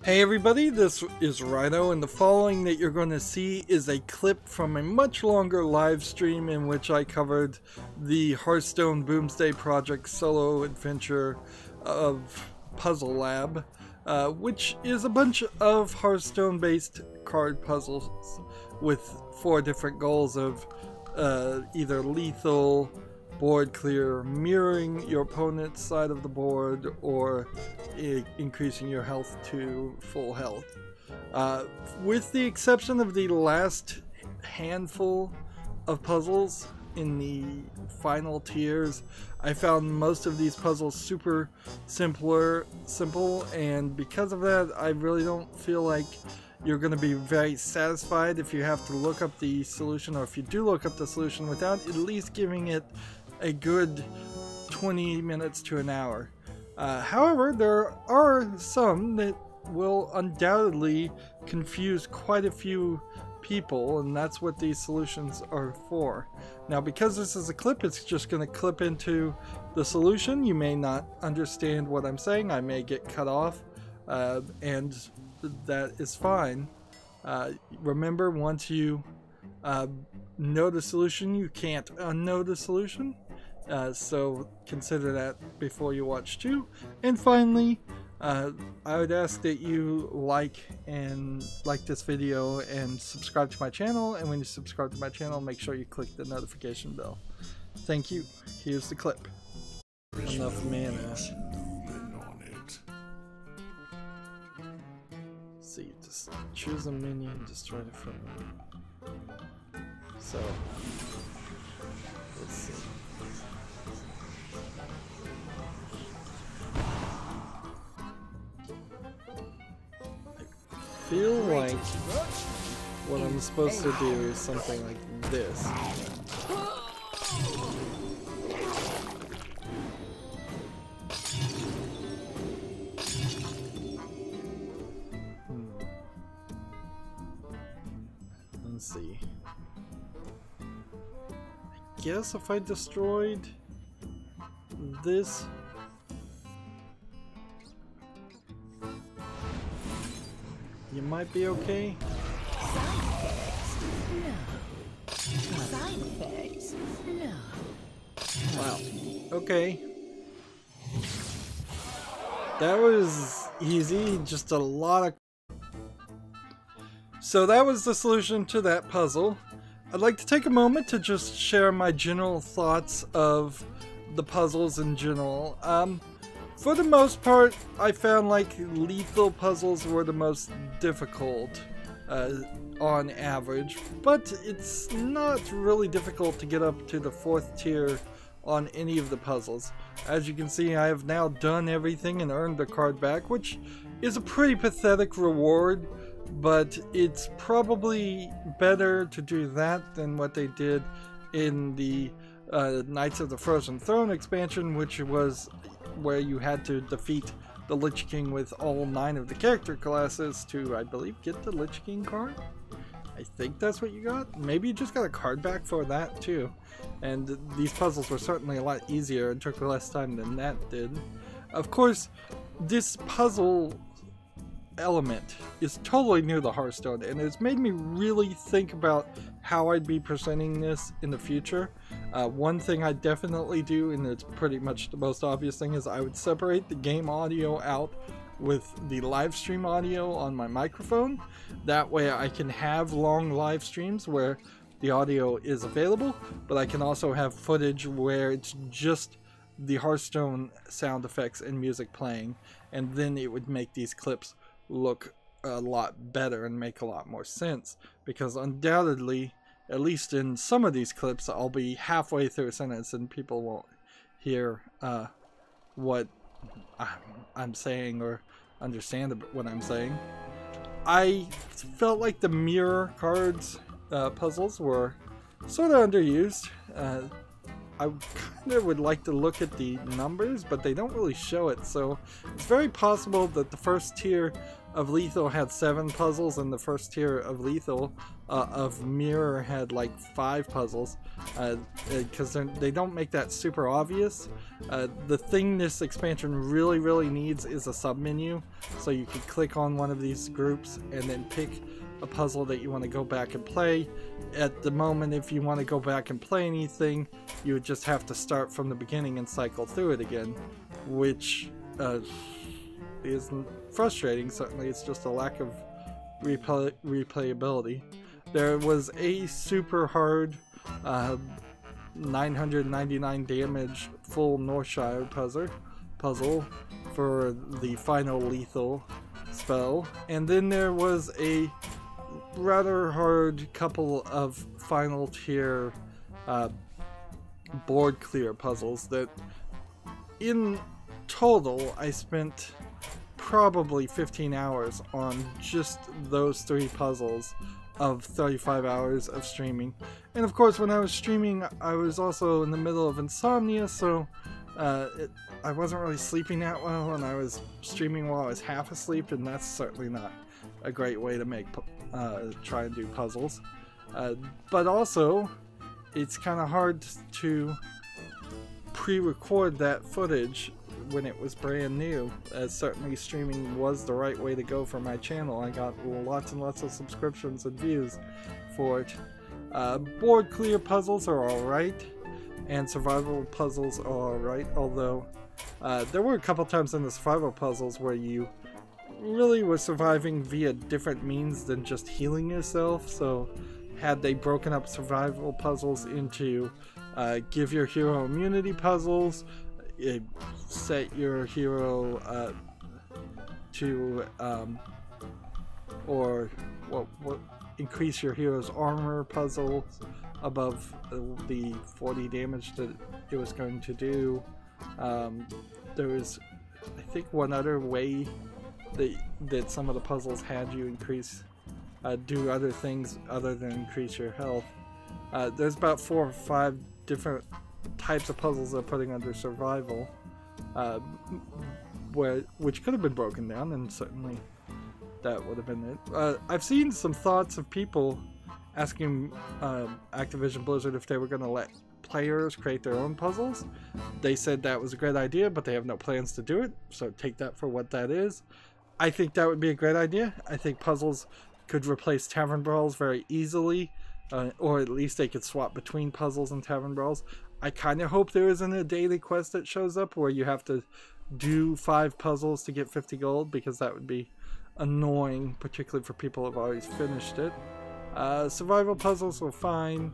Hey everybody, this is Rydo, and the following that you're going to see is a clip from a much longer live stream in which I covered the Hearthstone Boomsday Project solo adventure of Puzzle Lab, which is a bunch of Hearthstone based card puzzles with 4 different goals of either lethal, board clear, mirroring your opponent's side of the board, or increasing your health to full health. With the exception of the last handful of puzzles in the final tiers, I found most of these puzzles super simple, and because of that, I really don't feel like you're going to be very satisfied if you have to look up the solution, or if you do look up the solution without at least giving it a good 20 minutes to an hour. However, there are some that will undoubtedly confuse quite a few people, and that's what these solutions are for. Now, because this is a clip, it's just going to clip into the solution. You may not understand what I'm saying. I may get cut off, and that is fine. Remember, once you know the solution, you can't unknow the solution. So consider that before you watch too. And finally, I would ask that you like this video and subscribe to my channel. And when you subscribe to my channel, make sure you click the notification bell. Thank you. Here's the clip. Enough mana. See, just choose a minion, destroy the front. So let's see. I feel like what I'm supposed to do is something like this. Let's see. I guess if I destroyed this, you might be okay. Side effects? No. Wow. Okay. That was easy, just a lot of... So that was the solution to that puzzle. I'd like to take a moment to just share my general thoughts of the puzzles in general. For the most part, I found like lethal puzzles were the most difficult on average, but it's not really difficult to get up to the 4th tier on any of the puzzles. As you can see, I have now done everything and earned the card back, which is a pretty pathetic reward, but it's probably better to do that than what they did in the Knights of the Frozen Throne expansion, which was where you had to defeat the Lich King with all 9 of the character classes to, I believe, get the Lich King card. I think that's what you got. Maybe you just got a card back for that too. And these puzzles were certainly a lot easier and took less time than that did. Of course, this puzzle element is totally new to Hearthstone, and it's made me really think about how I'd be presenting this in the future. One thing I definitely do, and it's pretty much the most obvious thing, is I would separate the game audio out with the live stream audio on my microphone. That way I can have long live streams where the audio is available, but I can also have footage where it's just the Hearthstone sound effects and music playing, and then it would make these clips look a lot better and make a lot more sense, because undoubtedly, at least in some of these clips, I'll be halfway through a sentence and people won't hear what I'm saying or understand what I'm saying. I felt like the mirror cards puzzles were sort of underused. I kind of would like to look at the numbers, but they don't really show it, so it's very possible that the first tier of Lethal had 7 puzzles, and the first tier of Lethal of Mirror had like 5 puzzles, because they don't make that super obvious. The thing this expansion really needs is a submenu. So you can click on one of these groups and then pick a puzzle that you want to go back and play. At the moment, if you want to go back and play anything, you would just have to start from the beginning and cycle through it again, which is frustrating. Certainly, it's just a lack of replayability. There was a super hard 999 damage full Northshire puzzle for the final lethal spell, and then there was a rather hard couple of final tier board clear puzzles that in total I spent probably 15 hours on just those 3 puzzles of 35 hours of streaming. And of course, when I was streaming, I was also in the middle of insomnia, so I wasn't really sleeping that well, and I was streaming while I was half asleep, and that's certainly not a great way to make try and do puzzles. But also, it's kind of hard to pre-record that footage when it was brand new, as certainly streaming was the right way to go for my channel. I got lots and lots of subscriptions and views for it. Board clear puzzles are alright, and survival puzzles are alright, although there were a couple times in the survival puzzles where you really were surviving via different means than just healing yourself. So had they broken up survival puzzles into give your hero immunity puzzles, set your hero to or what increase your hero's armor puzzle above the 40 damage that it was going to do. There was, I think, one other way that some of the puzzles had you increase do other things other than increase your health. There's about 4 or 5 different types of puzzles they're putting under survival, which could have been broken down, and certainly that would have been it. I've seen some thoughts of people asking Activision Blizzard if they were going to let players create their own puzzles. They said that was a great idea, but they have no plans to do it, so take that for what that is. I think that would be a great idea. I think puzzles could replace tavern brawls very easily, or at least they could swap between puzzles and tavern brawls. I kind of hope there isn't a daily quest that shows up where you have to do 5 puzzles to get 50 gold, because that would be annoying, particularly for people who have already finished it. Survival puzzles were fine,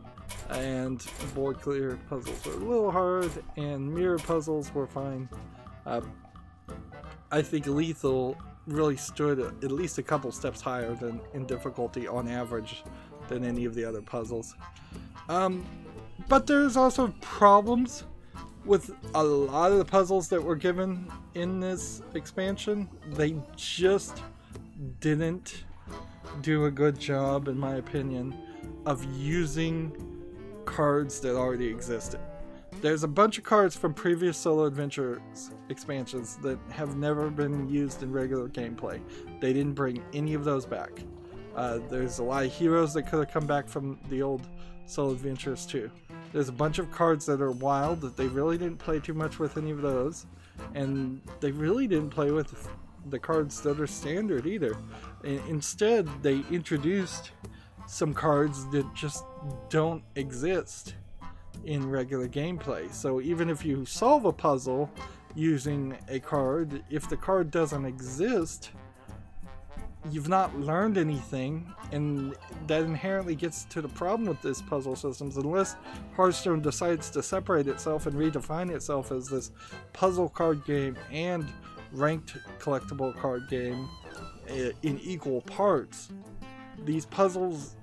and board clear puzzles were a little hard, and mirror puzzles were fine. I think lethal really stood at least a couple steps higher than in difficulty on average than any of the other puzzles. But there's also problems with a lot of the puzzles that were given in this expansion. They just didn't do a good job, in my opinion, of using cards that already existed. There's a bunch of cards from previous Solo Adventures expansions that have never been used in regular gameplay. They didn't bring any of those back. There's a lot of heroes that could have come back from the old Solo Adventures too. There's a bunch of cards that are wild that they really didn't play too much with any of those, and they really didn't play with the cards that are standard either. Instead, they introduced some cards that just don't exist in regular gameplay. So even if you solve a puzzle using a card, if the card doesn't exist, you've not learned anything, and that inherently gets to the problem with this puzzle systems. Unless Hearthstone decides to separate itself and redefine itself as this puzzle card game and ranked collectible card game in equal parts, these puzzles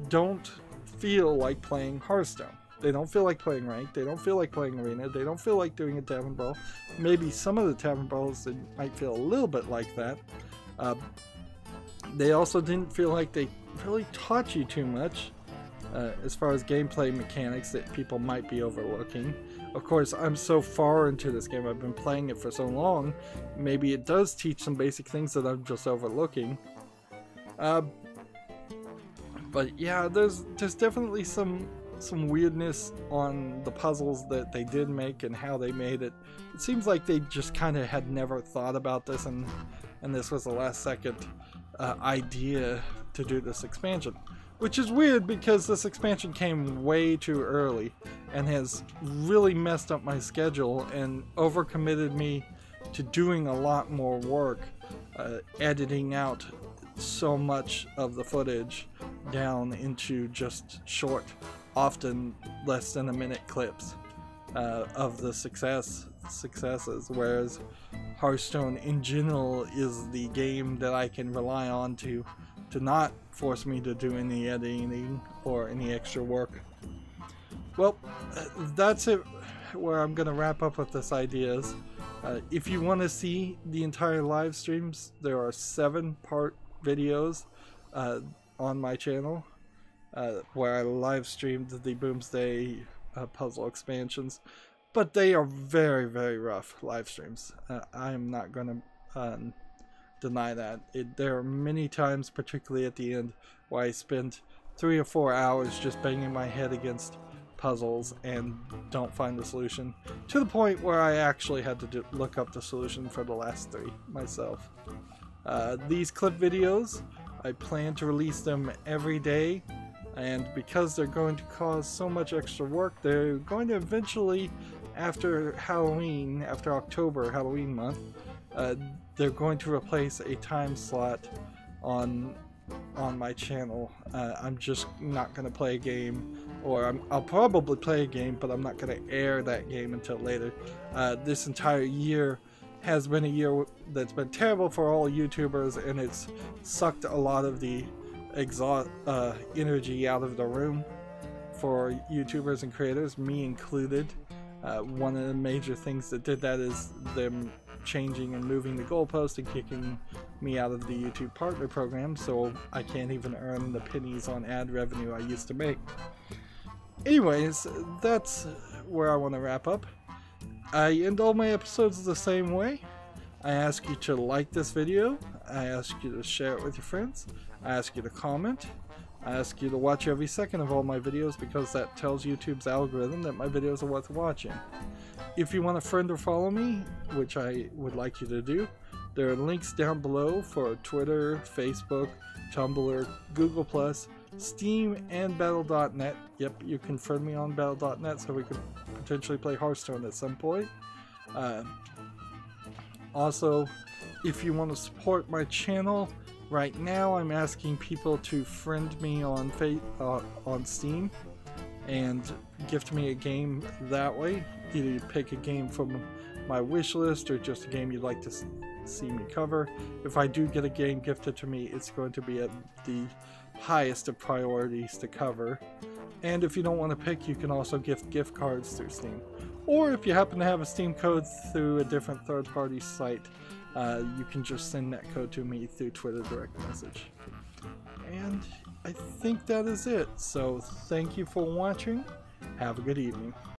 don't feel like playing Hearthstone. They don't feel like playing ranked, they don't feel like playing arena, they don't feel like doing a tavern brawl. Maybe some of the tavern brawls that might feel a little bit like that. They also didn't feel like they really taught you too much as far as gameplay mechanics that people might be overlooking. Of course, I'm so far into this game, I've been playing it for so long, maybe it does teach some basic things that I'm just overlooking. But yeah, there's definitely some weirdness on the puzzles that they did make and how they made it. It seems like they just kind of had never thought about this and and this was a last second idea to do this expansion. Which is weird because this expansion came way too early and has really messed up my schedule and overcommitted me to doing a lot more work, editing out so much of the footage down into just short, often less than a minute clips of the successes, whereas Hearthstone in general is the game that I can rely on to not force me to do any editing or any extra work. Well, that's it where I'm gonna wrap up with this ideas. If you want to see the entire live streams, there are 7-part videos on my channel where I live streamed the Boomsday puzzle expansions, but they are very, very rough live streams. I am not gonna deny that. There are many times, particularly at the end, where I spend 3 or 4 hours just banging my head against puzzles and don't find the solution, to the point where I actually had to look up the solution for the last 3 myself. These clip videos, I plan to release them every day, and because they're going to cause so much extra work, they're going to eventually, after Halloween, after October, Halloween month, they're going to replace a time slot on my channel. I'm just not going to play a game, or I'll probably play a game, but I'm not going to air that game until later. This entire year has been a year that's been terrible for all YouTubers, and it's sucked a lot of the energy out of the room for YouTubers and creators, me included. One of the major things that did that is them changing and moving the goalpost and kicking me out of the YouTube partner program, so I can't even earn the pennies on ad revenue I used to make. Anyways, that's where I want to wrap up. I end all my episodes the same way. I ask you to like this video, I ask you to share it with your friends, I ask you to comment, I ask you to watch every second of all my videos, because that tells YouTube's algorithm that my videos are worth watching. If you want to friend or follow me, which I would like you to do, there are links down below for Twitter, Facebook, Tumblr, Google+, Steam, and Battle.net. Yep, you can friend me on Battle.net so we could potentially play Hearthstone at some point. Also, if you want to support my channel, right now I'm asking people to friend me on Steam and gift me a game that way. Either you pick a game from my wish list or just a game you'd like to see me cover. If I do get a game gifted to me, it's going to be at the highest of priorities to cover. And if you don't want to pick, you can also gift cards through Steam. Or if you happen to have a Steam code through a different third-party site, you can just send that code to me through Twitter direct message. And I think that is it. So thank you for watching. Have a good evening.